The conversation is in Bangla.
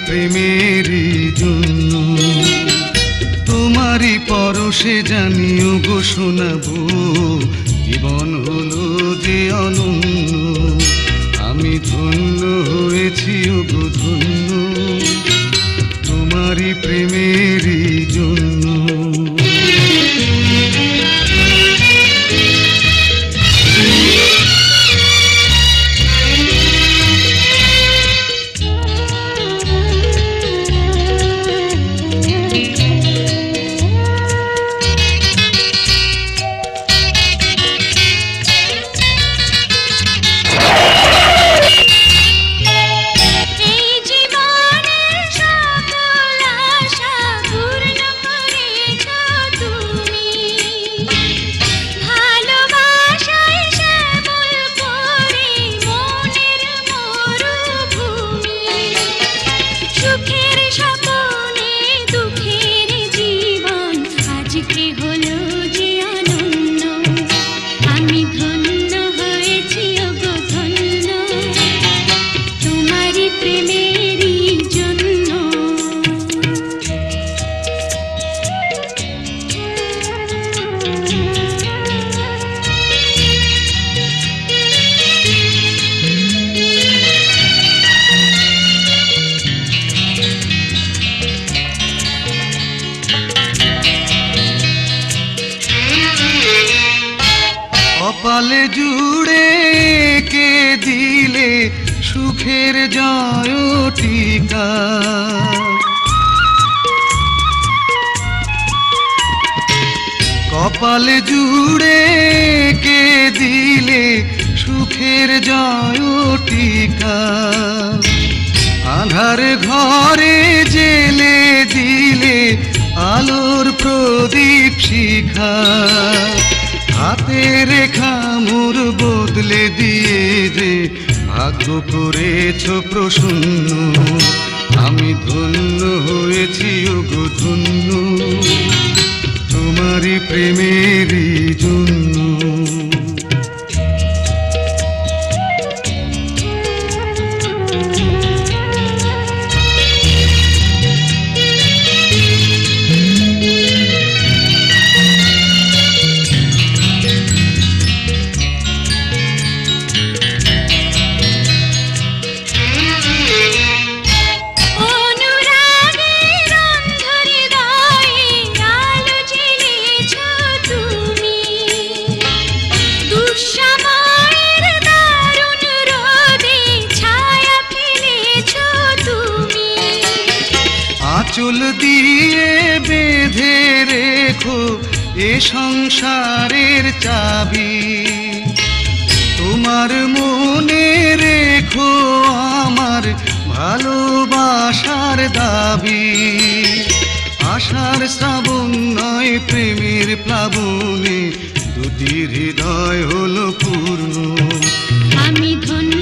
প্রেমেরই জন্য তোমারই পরশে জানিও গো শোনাবো জীবন হলো যে অনন্য আমি ধন্য হয়েছি গো ধন্য তোমারই প্রেমেরই জন্য কপালে জুড়ে কে দিলে সুখের জয় টিকা কপালে জুড়ে কে দিলে সুখের জয় টিকা আধার ঘরে জেলে দিলে আলোর প্রদীপ শিখা হাতে রেখা মোর বদলে দিয়ে যে ভাগ্য করেছ প্রসন্ন আমি ধন্য হয়েছি গো ধন্য তোমারই প্রেমেরই জন্য চুল দিয়ে বেঁধে রেখো এ সংসারের চাবি তোমার মনে রেখো আমার ভালোবাসার দাবি আশার শ্রাবণ নয় প্রেমের প্লাবনে দুটি হৃদয় হলো পূর্ণ আমি ধন্য